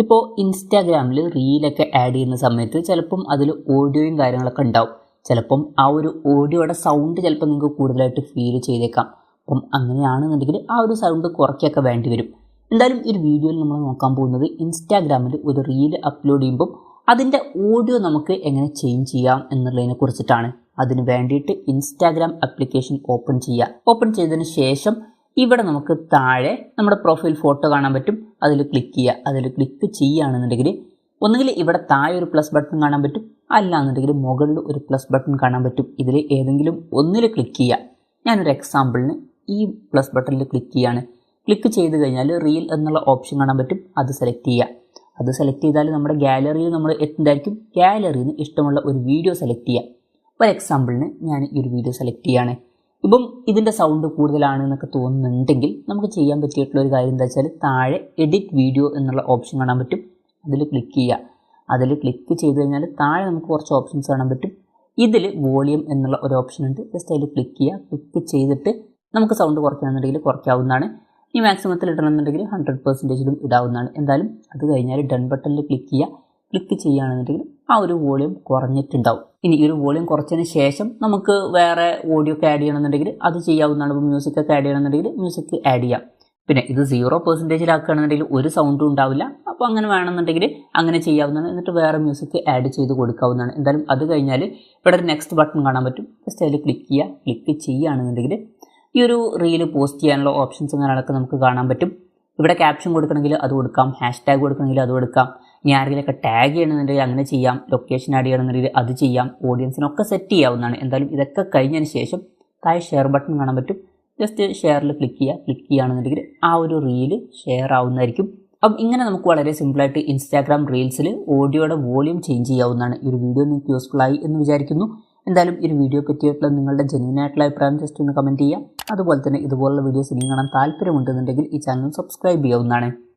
ഇപ്പോൾ ഇൻസ്റ്റാഗ്രാമിൽ റീലൊക്കെ ആഡ് ചെയ്യുന്ന സമയത്ത് ചിലപ്പം അതിൽ ഓഡിയോയും കാര്യങ്ങളൊക്കെ ഉണ്ടാവും. ചിലപ്പം ആ ഒരു ഓഡിയോയുടെ സൗണ്ട് ചിലപ്പോൾ നിങ്ങൾക്ക് കൂടുതലായിട്ട് ഫീൽ ചെയ്തേക്കാം. അപ്പം അങ്ങനെയാണെന്നുണ്ടെങ്കിൽ ആ ഒരു സൗണ്ട് കുറയ്ക്കൊക്കെ വേണ്ടി വരും. എന്തായാലും ഈ ഒരു വീഡിയോയിൽ നമ്മൾ നോക്കാൻ പോകുന്നത് ഇൻസ്റ്റാഗ്രാമിൽ ഒരു റീൽ അപ്ലോഡ് ചെയ്യുമ്പം അതിൻ്റെ ഓഡിയോ നമുക്ക് എങ്ങനെ ചേഞ്ച് ചെയ്യാം എന്നുള്ളതിനെ കുറിച്ചിട്ടാണ്. അതിന് വേണ്ടിയിട്ട് ഇൻസ്റ്റാഗ്രാം ആപ്ലിക്കേഷൻ ഓപ്പൺ ചെയ്യുക. ഓപ്പൺ ചെയ്തതിന് ശേഷം ഇവിടെ നമുക്ക് താഴെ നമ്മുടെ പ്രൊഫൈൽ ഫോട്ടോ കാണാൻ പറ്റും. അതിൽ ക്ലിക്ക് ചെയ്യുക. അതിൽ ക്ലിക്ക് ചെയ്യുകയാണെന്നുണ്ടെങ്കിൽ ഒന്നുകിൽ ഇവിടെ താഴെ ഒരു പ്ലസ് ബട്ടൺ കാണാൻ പറ്റും, അല്ലാന്നുണ്ടെങ്കിൽ മുകളിൽ ഒരു പ്ലസ് ബട്ടൺ കാണാൻ പറ്റും. ഇതിൽ ഏതെങ്കിലും ഒന്നിൽ ക്ലിക്ക് ചെയ്യുക. ഞാനൊരു എക്സാമ്പിളിന് ഈ പ്ലസ് ബട്ടണിൽ ക്ലിക്ക് ചെയ്യാണ്. ക്ലിക്ക് ചെയ്ത് കഴിഞ്ഞാൽ റീൽ എന്നുള്ള ഓപ്ഷൻ കാണാൻ പറ്റും. അത് സെലക്ട് ചെയ്യുക. അത് സെലക്ട് ചെയ്താൽ നമ്മുടെ ഗാലറിയിൽ നമ്മൾ എത്തുന്നതായിരിക്കും. ഗാലറിയിൽ നിന്ന് ഇഷ്ടമുള്ള ഒരു വീഡിയോ സെലക്ട് ചെയ്യുക. ഒരു എക്സാമ്പിളിന് ഞാൻ ഈ ഒരു വീഡിയോ സെലക്ട് ചെയ്യാണ്. ഇപ്പം ഇതിൻ്റെ സൗണ്ട് കൂടുതലാണ് എന്നൊക്കെ തോന്നുന്നുണ്ടെങ്കിൽ നമുക്ക് ചെയ്യാൻ പറ്റിയിട്ടുള്ള ഒരു കാര്യം എന്താ വെച്ചാൽ താഴെ എഡിറ്റ് വീഡിയോ എന്നുള്ള ഓപ്ഷൻ കാണാൻ പറ്റും. അതിൽ ക്ലിക്ക് ചെയ്യുക. അതിൽ ക്ലിക്ക് ചെയ്ത് കഴിഞ്ഞാൽ താഴെ നമുക്ക് കുറച്ച് ഓപ്ഷൻസ് കാണാൻ പറ്റും. ഇതിൽ വോളിയം എന്നുള്ള ഒരു ഓപ്ഷൻ ഉണ്ട്. ജസ്റ്റ് അതിൽ ക്ലിക്ക് ചെയ്യുക. ക്ലിക്ക് ചെയ്തിട്ട് നമുക്ക് സൗണ്ട് കുറയ്ക്കണമെന്നുണ്ടെങ്കിൽ കുറയ്ക്കാവുന്നതാണ്. ഈ മാക്സിമത്തിൽ ഇടണമെന്നുണ്ടെങ്കിൽ 100% ഇടാവുന്നതാണ്. എന്തായാലും അത് കഴിഞ്ഞാൽ ഡൺ ബട്ടണിൽ ക്ലിക്ക് ചെയ്യുക. ക്ലിക്ക് ചെയ്യുകയാണെന്നുണ്ടെങ്കിൽ ആ ഒരു വോളിയം കുറഞ്ഞിട്ടുണ്ടാവും. ഇനി ഈ ഒരു വോളിയം കുറച്ചതിന് ശേഷം നമുക്ക് വേറെ ഓഡിയോ ഒക്കെ ആഡ് ചെയ്യണമെന്നുണ്ടെങ്കിൽ അത് ചെയ്യാവുന്നതാണ്. ഇപ്പോൾ മ്യൂസിക് ഒക്കെ ആഡ് ചെയ്യണമെന്നുണ്ടെങ്കിൽ മ്യൂസിക് ആഡ് ചെയ്യാം. പിന്നെ ഇത് 0%ആക്കുകയാണെന്നുണ്ടെങ്കിൽ ഒരു സൗണ്ടും ഉണ്ടാവില്ല. അപ്പോൾ അങ്ങനെ വേണമെന്നുണ്ടെങ്കിൽ അങ്ങനെ ചെയ്യാവുന്നതാണ്. എന്നിട്ട് വേറെ മ്യൂസിക് ആഡ് ചെയ്ത് കൊടുക്കാവുന്നതാണ്. എന്തായാലും അത് കഴിഞ്ഞാൽ ഇവിടെ ഒരു നെക്സ്റ്റ് ബട്ടൺ കാണാൻ പറ്റും. ജസ്റ്റ് അതിൽ ക്ലിക്ക് ചെയ്യുക. ക്ലിക്ക് ചെയ്യുകയാണെന്നുണ്ടെങ്കിൽ ഈ ഒരു റീല് പോസ്റ്റ് ചെയ്യാനുള്ള ഓപ്ഷൻസ് കാര്യങ്ങളൊക്കെ നമുക്ക് കാണാൻ പറ്റും. ഇവിടെ ക്യാപ്ഷൻ കൊടുക്കണമെങ്കിൽ അത് കൊടുക്കാം, #ടാഗ് കൊടുക്കണമെങ്കിൽ അത് കൊടുക്കാം. ഇനി ആരെങ്കിലുമൊക്കെ ടാഗ് ചെയ്യണമെന്നുണ്ടെങ്കിൽ അങ്ങനെ ചെയ്യാം, ലൊക്കേഷൻ ആഡ് ചെയ്യണമെന്നുണ്ടെങ്കിൽ അത് ചെയ്യാം, ഓഡിയൻസിനൊക്കെ സെറ്റ് ചെയ്യാവുന്നതാണ്. എന്തായാലും ഇതൊക്കെ കഴിഞ്ഞതിന് ശേഷം താഴെ ഷെയർ ബട്ടൺ കാണാൻ പറ്റും. ജസ്റ്റ് ഷെയറിൽ ക്ലിക്ക് ചെയ്യുക. ക്ലിക്ക് ചെയ്യുകയാണെന്നുണ്ടെങ്കിൽ ആ ഒരു റീല് ഷെയർ ആവുന്നതായിരിക്കും. അപ്പം ഇങ്ങനെ നമുക്ക് വളരെ സിമ്പിളായിട്ട് ഇൻസ്റ്റാഗ്രാം റീൽസിൽ ഓഡിയോയുടെ വോളിയം ചേഞ്ച് ചെയ്യാവുന്നതാണ്. ഈ ഒരു വീഡിയോ നിങ്ങൾക്ക് യൂസ്ഫുൾ ആയി എന്ന് വിചാരിക്കുന്നു. എന്തായാലും ഈ ഒരു വീഡിയോ പറ്റിയിട്ടുള്ള നിങ്ങളുടെ ജെന്യുവൻ ആയിട്ടുള്ള അഭിപ്രായം ജസ്റ്റ് ഒന്ന് കമൻറ്റ് ചെയ്യുക. അതുപോലെ തന്നെ ഇതുപോലുള്ള വീഡിയോസ് ഇനിയും കാണാൻ താല്പര്യമുണ്ടെന്നുണ്ടെങ്കിൽ ഈ ചാനൽ സബ്സ്ക്രൈബ് ചെയ്യാവുന്നതാണ്.